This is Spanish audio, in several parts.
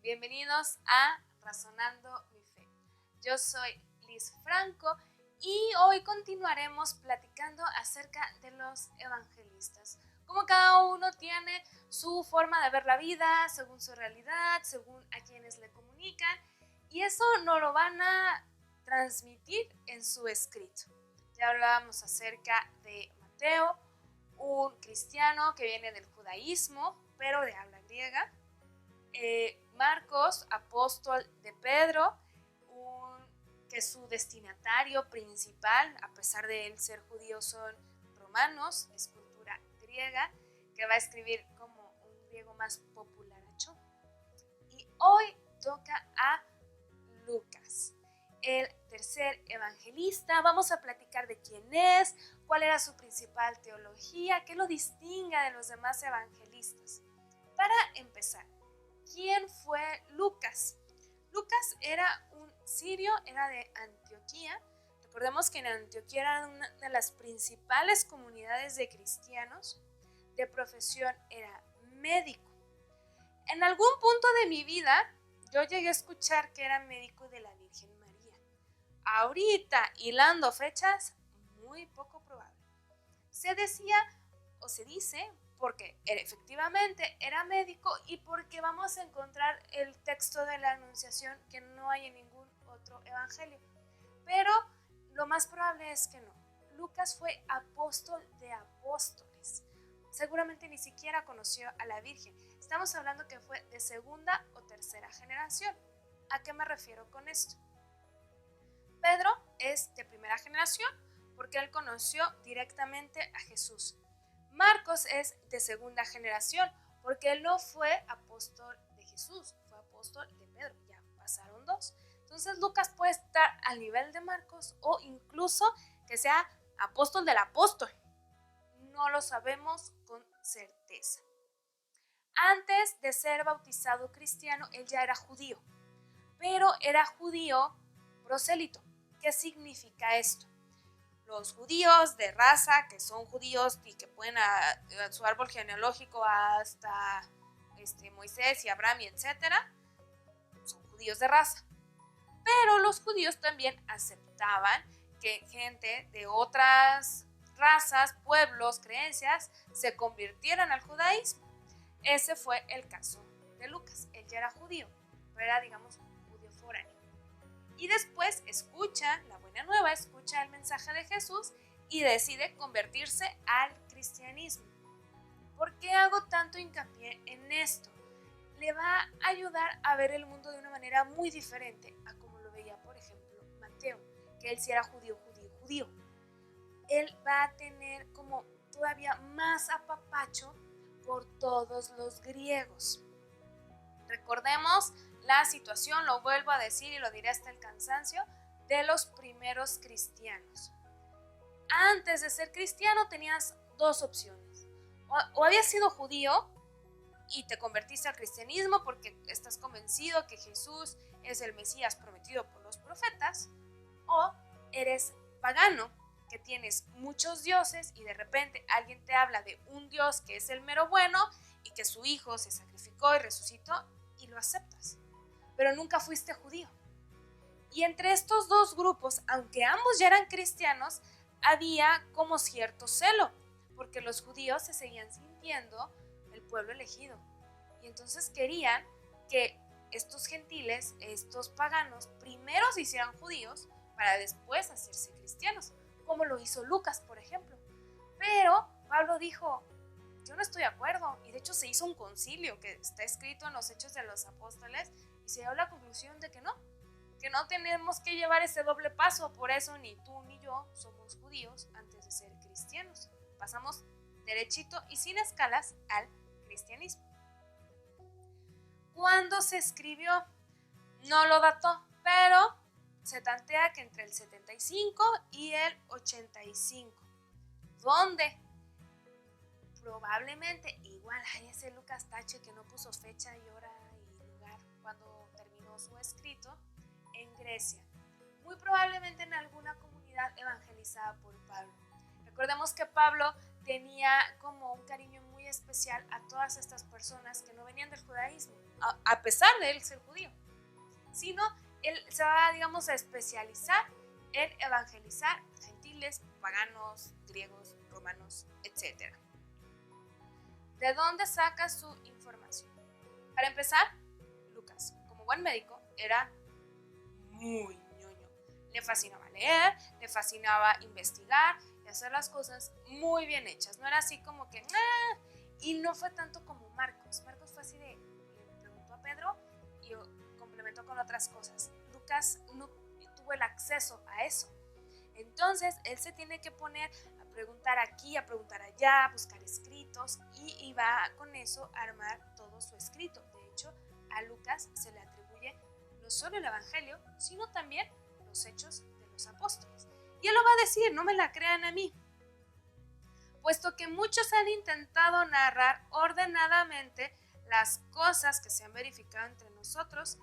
bienvenidos a Razonando mi Fe. Yo soy Liz Franco y hoy continuaremos platicando acerca de los evangelistas. Como cada uno tiene su forma de ver la vida, según su realidad, según a quienes le comunican, y eso nos lo van a transmitir en su escrito. Ya hablábamos acerca de Mateo, un cristiano que viene del judaísmo, pero de habla griega. Marcos, apóstol de Pedro, que su destinatario principal, a pesar de él ser judío, son romanos, es cultura griega, que va a escribir como un griego más popularacho. Y hoy toca a Lucas, el tercer evangelista. Vamos a platicar de quién es, cuál era su principal teología, qué lo distingue de los demás evangelistas. Para empezar, ¿quién fue Lucas? Lucas era un sirio, era de Antioquía. Recordemos que en Antioquía era una de las principales comunidades de cristianos. De profesión era médico. En algún punto de mi vida, yo llegué a escuchar que era médico de la Virgen María. Ahorita, hilando fechas, muy poco probable. Se decía o se dice porque efectivamente era médico y porque vamos a encontrar el texto de la Anunciación que no hay en ningún otro evangelio. Pero lo más probable es que no. Lucas fue apóstol de apóstoles. Seguramente ni siquiera conoció a la Virgen. Estamos hablando que fue de segunda o tercera generación. ¿A qué me refiero con esto? Pedro es de primera generación porque él conoció directamente a Jesús. Marcos es de segunda generación porque él no fue apóstol de Jesús, fue apóstol de Pedro, ya pasaron dos. Entonces Lucas puede estar al nivel de Marcos o incluso que sea apóstol del apóstol. No lo sabemos con certeza. Antes de ser bautizado cristiano, él ya era judío, pero era judío prosélito. ¿Qué significa esto? Los judíos de raza, que son judíos y que pueden a su árbol genealógico hasta Moisés y Abraham y etcétera, son judíos de raza. Pero los judíos también aceptaban que gente de otras razas, pueblos, creencias se convirtieran al judaísmo. Ese fue el caso de Lucas. Él ya era judío, pero era, digamos, un judío foráneo. Y después escucha la buena nueva, escucha el mensaje de Jesús y decide convertirse al cristianismo. ¿Por qué hago tanto hincapié en esto? Le va a ayudar a ver el mundo de una manera muy diferente a como lo veía, por ejemplo, Mateo, que él sí era judío. Él va a tener como todavía más apapacho por todos los griegos. Recordemos la situación, lo vuelvo a decir y lo diré hasta el cansancio, de los primeros cristianos. Antes de ser cristiano tenías dos opciones. O habías sido judío y te convertiste al cristianismo porque estás convencido que Jesús es el Mesías prometido por los profetas, o eres pagano, que tienes muchos dioses y de repente alguien te habla de un Dios que es el mero bueno y que su hijo se sacrificó y resucitó y lo aceptas, pero nunca fuiste judío. Y entre estos dos grupos, aunque ambos ya eran cristianos, había como cierto celo, porque los judíos se seguían sintiendo el pueblo elegido. Y entonces querían que estos gentiles, estos paganos, primero se hicieran judíos para después hacerse cristianos, como lo hizo Lucas, por ejemplo. Pero Pablo dijo, yo no estoy de acuerdo, y de hecho se hizo un concilio que está escrito en los Hechos de los Apóstoles y se dio la conclusión de que no tenemos que llevar ese doble paso. Por eso ni tú ni yo somos judíos antes de ser cristianos. Pasamos derechito y sin escalas al cristianismo. ¿Cuándo se escribió? No lo dató, pero se tantea que entre el 75 y el 85. ¿Dónde? Probablemente igual hay ese Lucas Tache que no puso fecha y hora y lugar cuando terminó su escrito, en Grecia. Muy probablemente en alguna comunidad evangelizada por Pablo. Recordemos que Pablo tenía como un cariño muy especial a todas estas personas que no venían del judaísmo, a pesar de él ser judío, sino él se va, digamos, a especializar en evangelizar gentiles, paganos, griegos, romanos, etc. ¿De dónde saca su información? Para empezar, Lucas, como buen médico, era muy ñoño. Le fascinaba leer, le fascinaba investigar y hacer las cosas muy bien hechas. No era así como que, y no fue tanto como Marcos. Marcos fue así de, le preguntó a Pedro y complementó con otras cosas. Lucas no tuvo el acceso a eso. Entonces, él se tiene que poner a preguntar aquí, a preguntar allá, a buscar escritos y va con eso a armar todo su escrito. De hecho, a Lucas se le atribuye no solo el Evangelio, sino también los Hechos de los Apóstoles. Y él lo va a decir, no me la crean a mí. Puesto que muchos han intentado narrar ordenadamente las cosas que se han verificado entre nosotros,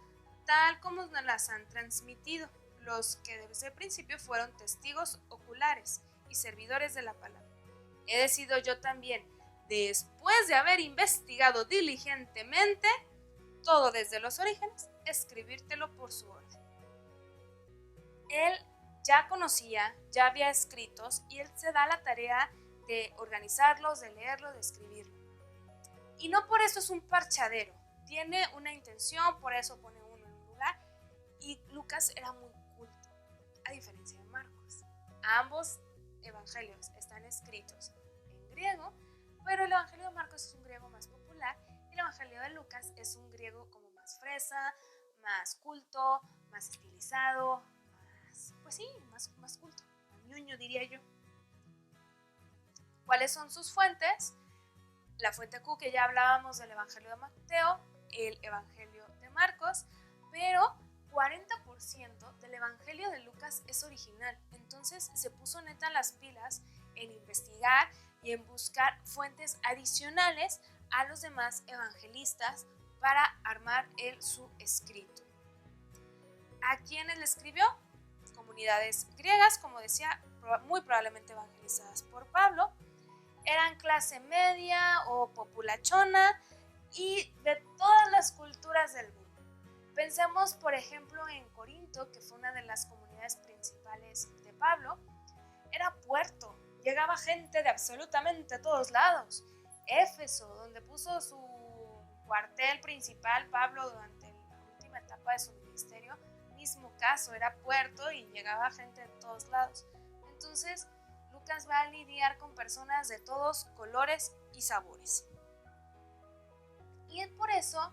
tal como nos las han transmitido los que desde el principio fueron testigos oculares y servidores de la palabra. He decidido yo también, después de haber investigado diligentemente todo desde los orígenes, escribírtelo por su orden. Él ya conocía, ya había escritos y él se da la tarea de organizarlos, de leerlos, de escribirlo. Y no por eso es un parchadero, tiene una intención, por eso pone uno en un lugar. Y Lucas era muy culto, a diferencia de Marcos. Ambos evangelios están escritos en griego, pero el evangelio de Marcos es un griego más popular y el evangelio de Lucas es un griego como más fresa, más culto, más estilizado, más culto, más ñoño diría yo. ¿Cuáles son sus fuentes? La fuente Q, que ya hablábamos del evangelio de Mateo, el evangelio de Marcos, pero 40% del evangelio de Lucas es original. Entonces se puso neta las pilas en investigar y en buscar fuentes adicionales a los demás evangelistas para armar su escrito. ¿A quiénes le escribió? Comunidades griegas, como decía, muy probablemente evangelizadas por Pablo. Eran clase media o populachona y de todas las culturas del mundo. Pensemos, por ejemplo, en Corinto, que fue una de las comunidades principales de Pablo. Era puerto, llegaba gente de absolutamente todos lados. Éfeso, donde puso su cuartel principal Pablo durante la última etapa de su ministerio, mismo caso, era puerto y llegaba gente de todos lados. Entonces, Lucas va a lidiar con personas de todos colores y sabores. Y es por eso,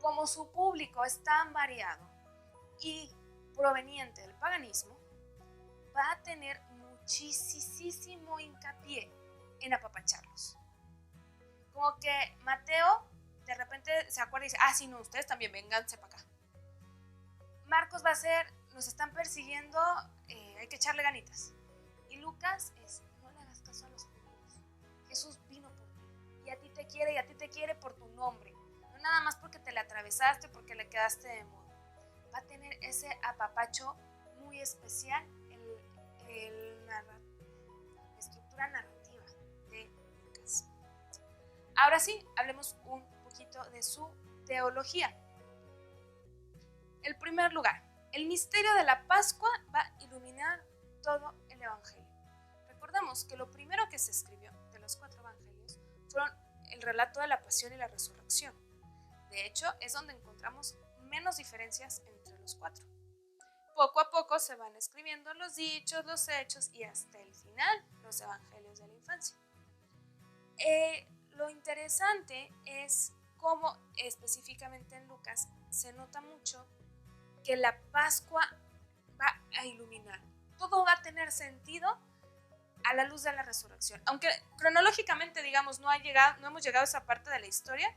como su público es tan variado y proveniente del paganismo, va a tener muchísimo hincapié en apapacharlos. Como que Mateo de repente se acuerda y dice, sí, no, ustedes también vénganse para acá. Marcos va a ser, nos están persiguiendo, hay que echarle ganitas. Y Lucas es, no le hagas caso a los judíos. Jesús vino por ti y a ti te quiere por tu nombre. No nada más porque te le atravesaste, porque le quedaste de moda. Va a tener ese apapacho muy especial en la estructura narrativa de Lucas. Ahora sí, hablemos un poquito de su teología. En primer lugar, el misterio de la Pascua va a iluminar todo el Evangelio. Recordemos que lo primero que se escribió de los 4 Evangelios fueron el relato de la pasión y la resurrección. De hecho, es donde encontramos menos diferencias entre los 4. Poco a poco se van escribiendo los dichos, los hechos y hasta el final los Evangelios de la infancia. Lo interesante es cómo específicamente en Lucas se nota mucho que la Pascua va a iluminar. Todo va a tener sentido a la luz de la resurrección. Aunque cronológicamente, digamos, no hemos llegado a esa parte de la historia,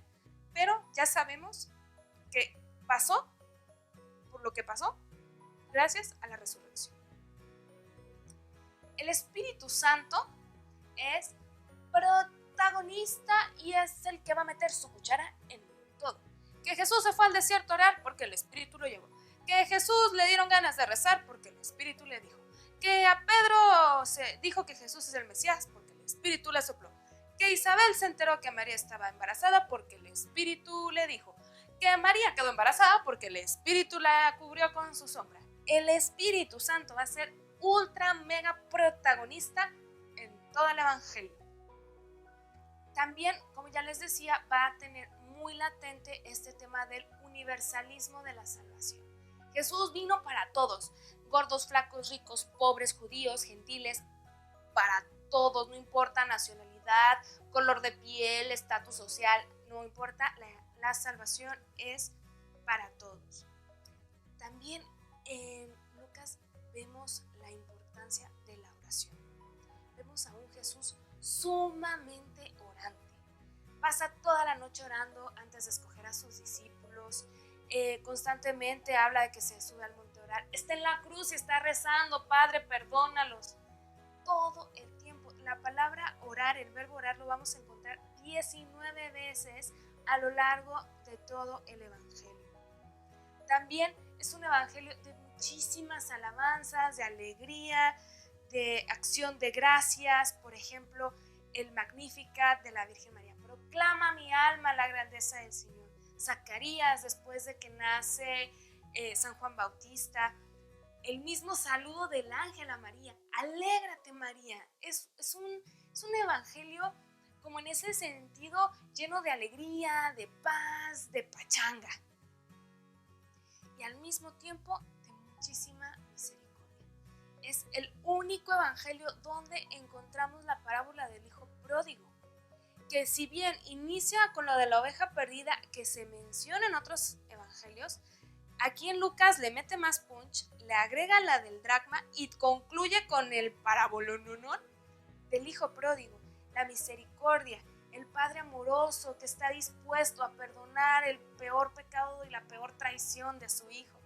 pero ya sabemos que pasó por lo que pasó gracias a la resurrección. El Espíritu Santo es protagonista y es el que va a meter su cuchara en todo. Que Jesús se fue al desierto a orar porque el Espíritu lo llevó. Que Jesús le dieron ganas de rezar porque el Espíritu le dijo. Que a Pedro se dijo que Jesús es el Mesías porque el Espíritu le sopló. que Isabel se enteró que María estaba embarazada porque el Espíritu le dijo, que María quedó embarazada porque el Espíritu la cubrió con su sombra. El Espíritu Santo va a ser ultra mega protagonista en todo el Evangelio. También, como ya les decía, va a tener muy latente este tema del universalismo de la salvación. Jesús vino para todos, gordos, flacos, ricos, pobres, judíos, gentiles, para todos, no importa nacionalidad, color de piel, estatus social, no importa, la salvación es para todos. También en Lucas vemos la importancia de la oración. Vemos a un Jesús sumamente orante. Pasa toda la noche orando antes de escoger a sus discípulos. Constantemente habla de que se sube al monte a orar. Está en la cruz y está rezando, Padre, perdónalos. Todo el tiempo. La palabra orar, el verbo orar, lo vamos a encontrar 19 veces a lo largo de todo el Evangelio. También es un Evangelio de muchísimas alabanzas, de alegría, de acción de gracias. Por ejemplo, el Magnificat de la Virgen María. Proclama mi alma la grandeza del Señor. Zacarías, después de que nace San Juan Bautista. El mismo saludo del ángel a María. Alégrate, María. Es un evangelio como en ese sentido lleno de alegría, de paz, de pachanga. Y al mismo tiempo de muchísima misericordia. Es el único evangelio donde encontramos la parábola del hijo pródigo, que si bien inicia con lo de la oveja perdida que se menciona en otros evangelios, aquí en Lucas le mete más punch, le agrega la del dracma y concluye con el parábolon del hijo pródigo, la misericordia, el padre amoroso que está dispuesto a perdonar el peor pecado y la peor traición de su hijo.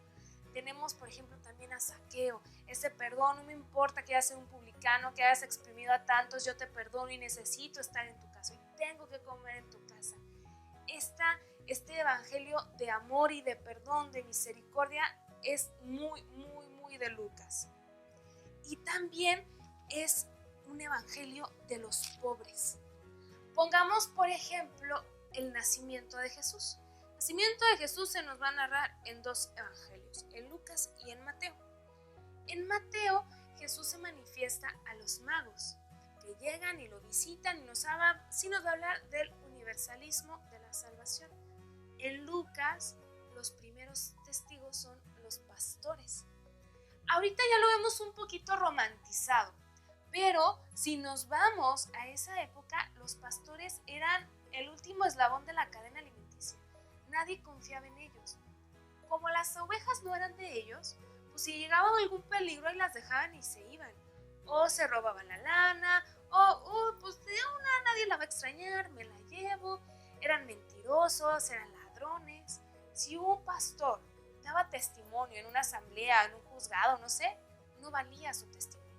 Tenemos, por ejemplo, también a Zaqueo, ese perdón, no me importa que hayas sido un publicano, que hayas exprimido a tantos, yo te perdono y necesito estar en tu casa y tengo que comer en tu casa. Este evangelio de amor y de perdón, de misericordia, es muy, muy, muy de Lucas. Y también es un evangelio de los pobres. Pongamos, por ejemplo, el nacimiento de Jesús. El nacimiento de Jesús se nos va a narrar en dos evangelios, en Lucas y en Mateo. En Mateo, Jesús se manifiesta a los magos, que llegan y lo visitan y nos va a hablar del universalismo de la salvación. En Lucas, los primeros testigos son los pastores. Ahorita ya lo vemos un poquito romantizado, pero si nos vamos a esa época, los pastores eran el último eslabón de la cadena alimenticia. Nadie confiaba en ellos. Como las ovejas no eran de ellos, pues si llegaba algún peligro ahí las dejaban y se iban. O se robaban la lana, pues de una nadie la va a extrañar, me la llevo. Eran mentirosos, eran ladrones. Si un pastor daba testimonio en una asamblea, en un juzgado, no sé, no valía su testimonio.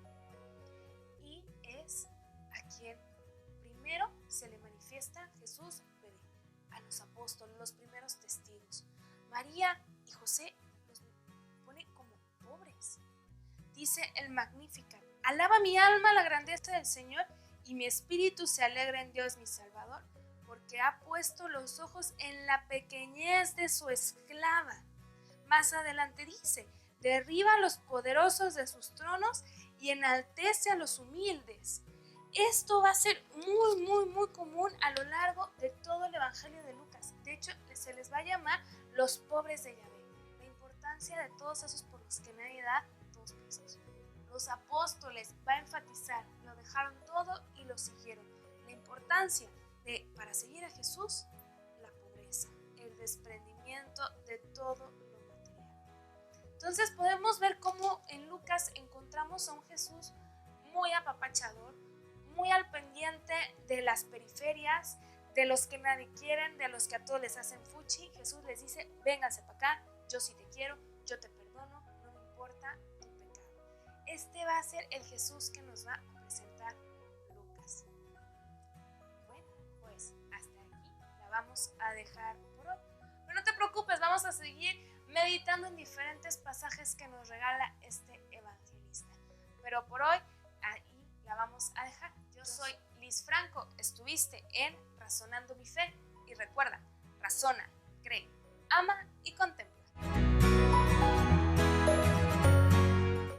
Y es a quien primero se le manifiesta Jesús bebé, a los apóstoles, los primeros testigos. María y José los pone como pobres. Dice el Magnificat: alaba mi alma la grandeza del Señor y mi espíritu se alegra en Dios mi Salvador, porque ha puesto los ojos en la pequeñez de su esclava. Más adelante dice: derriba a los poderosos de sus tronos y enaltece a los humildes. Esto va a ser muy, muy, muy común a lo largo de todo el Evangelio de Lucas. De hecho, se les va a llamar los pobres de Yahvé. La importancia de todos esos por los que nadie da 2 pesos. Los apóstoles va a enfatizar, lo dejaron todo y lo siguieron. La importancia de, para seguir a Jesús, la pobreza, el desprendimiento de todo lo material. Entonces podemos ver cómo en Lucas encontramos a un Jesús muy apapachador, muy al pendiente de las periferias, de los que nadie quieren, de los que a todos les hacen fuchi. Jesús les dice: vénganse para acá, yo sí te quiero, yo te perdono, no me importa tu pecado. Este va a ser el Jesús que nos va a presentar Lucas. Bueno, pues hasta aquí la vamos a dejar por hoy. Pero no te preocupes, vamos a seguir meditando en diferentes pasajes que nos regala este evangelista. Pero por hoy ahí la vamos a dejar. Yo soy Liz Luis Franco. Estuviste en Razonando mi Fe y recuerda, razona, cree, ama y contempla.